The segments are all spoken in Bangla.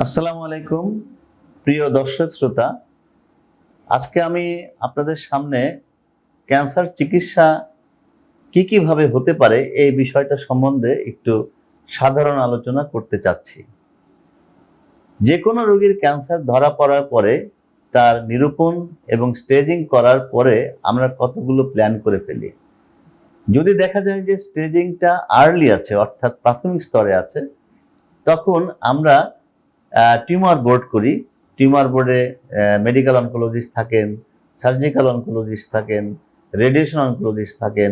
আসসালামু আলাইকুম প্রিয় দর্শক শ্রোতা। আজকে আমি আপনাদের সামনে ক্যান্সার চিকিৎসা কিভাবে হতে পারে এই বিষয়টা সম্বন্ধে একটু সাধারণ আলোচনা করতে চাচ্ছি। যে কোনো রোগীর ক্যান্সার ধরা পড়ার পরে তার নিরূপণ এবং স্টেজিং করার পরে আমরা কতগুলো প্ল্যান করে ফেলি। যদি দেখা যায় যে স্টেজিংটা আর্লি আছে, অর্থাৎ প্রাথমিক স্তরে আছে, তখন আমরা টিউমার বোর্ড করি। টিউমার বোর্ডে মেডিকেল অনকোলজিস্ট থাকেন, সার্জিক্যাল অনকোলজিস্ট থাকেন, রেডিয়েশন অনকোলজিস্ট থাকেন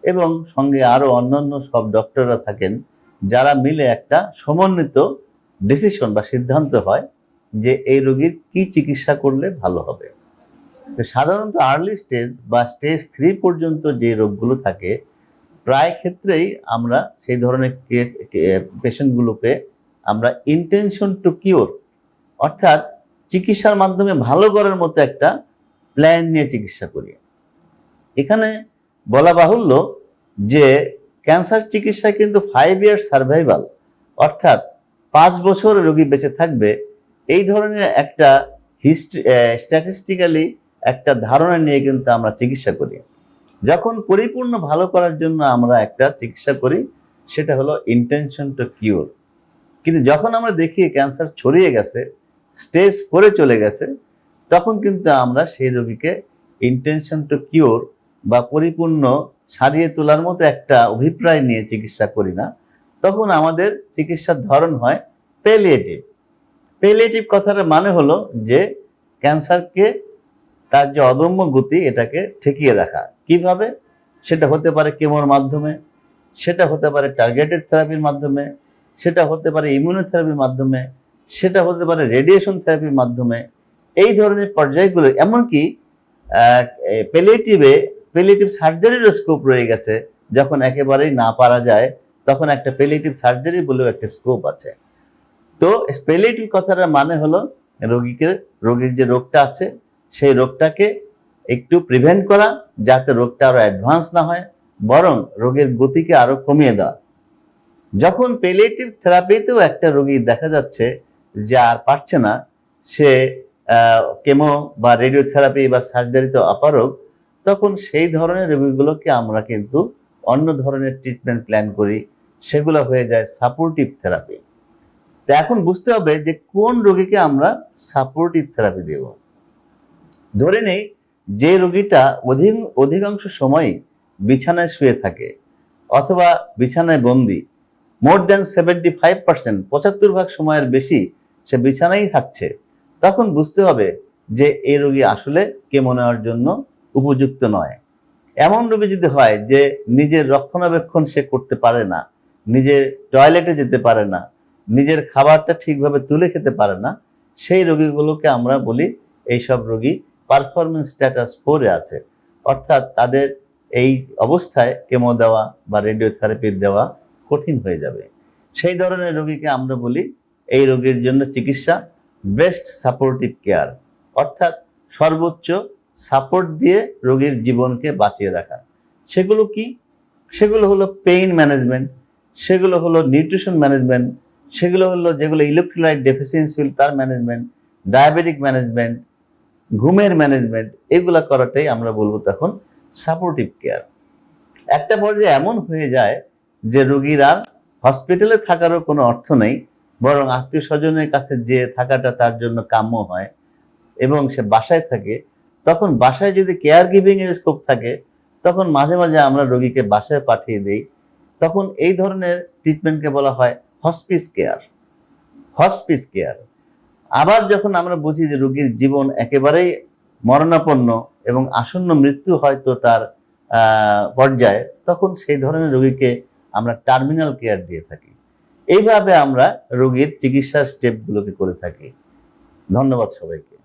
এবং সঙ্গে আরও অন্যান্য সব ডক্টররা থাকেন, যারা মিলে একটা সমন্বিত ডিসিশন বা সিদ্ধান্ত হয় যে এই রোগীর কি চিকিৎসা করলে ভালো হবে। তো সাধারণত আর্লি স্টেজ বা স্টেজ 3 পর্যন্ত যে রোগগুলো থাকে, প্রায় ক্ষেত্রেই আমরা সেই ধরনের পেশেন্টগুলোকে আমরা ইন্টেনশন টু কিওর, অর্থাৎ চিকিৎসার মাধ্যমে ভালো করার মতো একটা প্ল্যান নিয়ে চিকিৎসা করি। এখানে বলা বাহুল্য যে ক্যান্সার চিকিৎসায় কিন্তু 5 ইয়ার সার্ভাইভাল, অর্থাৎ 5 বছর রোগী বেঁচে থাকবে, এই ধরনের একটা স্ট্যাটিস্টিক্যালি একটা ধারণা নিয়ে কিন্তু আমরা চিকিৎসা করি। যখন পরিপূর্ণ ভালো করার জন্য আমরা একটা চিকিৎসা করি, সেটা হলো ইন্টেনশন টু কিওর। কিন্তু যখন আমরা দেখি ক্যান্সার ছড়িয়ে গেছে, স্টেজ 4-এ চলে গেছে, তখন কিন্তু আমরা সেই রোগীকে ইন্টেনশন টু কিওর বা পরিপূর্ণ সারিয়ে তোলার মতো একটা অভিপ্রায় নিয়ে চিকিৎসা করি না। তখন আমাদের চিকিৎসার ধরন হয় প্যালিয়েটিভ। প্যালিয়েটিভ কথার মানে হলো যে ক্যান্সারকে তার যে অদম্য গতি, এটাকে ঠেকিয়ে রাখা। কিভাবে? সেটা হতে পারে কেমোর মাধ্যমে, সেটা হতে পারে টার্গেটেড থেরাপির মাধ্যমে, সেটা হতে পারে ইমিউনোথেরাপির মাধ্যমে, সেটা হতে পারে রেডিয়েশন থেরাপির মাধ্যমে। এই ধরনের পর্যায়গুলো, এমনকি প্যালিয়েটিভ সার্জারিরও স্কোপ রয়ে গেছে। যখন একেবারেই না পারা যায়, তখন একটা প্যালিয়েটিভ সার্জারি বলেও একটা স্কোপ আছে। তো প্যালিয়েটিভ কথার মানে হলো রোগীর যে রোগটা আছে, সেই রোগটাকে একটু প্রিভেন্ট করা, যাতে রোগটা আরো অ্যাডভান্স না হয়, বরং রোগের গতিকে আরো কমিয়ে দেওয়া। যখন প্যালিয়েটিভ থেরাপিতেও একটা রোগী দেখা যাচ্ছে যে আর পারছে না, সে কেমো বা রেডিওথেরাপি বা সার্জারিতে অপারগ, তখন সেই ধরনের রোগীগুলোকে আমরা কিন্তু অন্য ধরনের ট্রিটমেন্ট প্ল্যান করি। সেগুলো হয়ে যায় সাপোর্টিভ থেরাপি। তো এখন বুঝতে হবে যে কোন রোগীকে আমরা সাপোর্টিভ থেরাপি দেব। ধরে নেই যে রোগীটা অধিকাংশ সময়ই বিছানায় শুয়ে থাকে অথবা বিছানায় বন্দী, মোর দ্যান 75%, 75% সময়ের বেশি সে বিছানায় থাকছে, তখন বুঝতে হবে যে এই রোগী আসলে কেমো নেওয়ার জন্য উপযুক্ত নয়। এমন রোগী যদি হয় যে নিজের রক্ষণাবেক্ষণ সে করতে পারে না, নিজের টয়লেটে যেতে পারে না, নিজের খাবারটা ঠিকভাবে তুলে খেতে পারে না, সেই রোগীগুলোকে আমরা বলি এইসব রোগী পারফরমেন্স স্ট্যাটাস 4-এ আছে, অর্থাৎ তাদের এই অবস্থায় কেমো দেওয়া বা রেডিওথেরাপি দেওয়া কঠিন হয়ে যাবে। সেই ধরনের রোগীকে আমরা বলি এই রোগীর জন্য চিকিৎসা বেস্ট সাপোর্টিভ কেয়ার, অর্থাৎ সর্বোচ্চ সাপোর্ট দিয়ে রোগীর জীবনকে বাঁচিয়ে রাখা। সেগুলো কি? সেগুলো হলো পেইন ম্যানেজমেন্ট, সেগুলো হলো নিউট্রিশন ম্যানেজমেন্ট, সেগুলো হলো যেগুলো ইলেকট্রোলাইট ডেফিসিয়েন্সি তার ম্যানেজমেন্ট, ডায়াবেটিক ম্যানেজমেন্ট, ঘুমের ম্যানেজমেন্ট। এগুলা করাটাই আমরা বলবো তখন সাপোর্টিভ কেয়ার। একটা পর্যায়ে এমন হয়ে যায় যে রোগীর আর হসপিটালে থাকারও কোনো অর্থ নেই, বরং আত্মীয় স্বজনের কাছে যে থাকাটা তার জন্য কাম্য হয় এবং সে বাসায় থাকে। তখন বাসায় যদি কেয়ার গিভিং এর স্কোপ থাকে, তখন মাঝে মাঝে আমরা রোগীকে বাসায় পাঠিয়ে দিই। তখন এই ধরনের ট্রিটমেন্টকে বলা হয় হসপিস কেয়ার। Hospice care. আবার যখন আমরা বুঝি যে রোগীর জীবন একেবারেই মরণাপন্ন এবং আসন্ন মৃত্যু হয়তো তার পর্যায়ে, তখন সেই ধরনের রোগীকে আমরা টার্মিনাল কেয়ার দিয়ে থাকি। এইভাবে আমরা রোগীর চিকিৎসার স্টেপগুলোকে করে থাকি। ধন্যবাদ সবাইকে।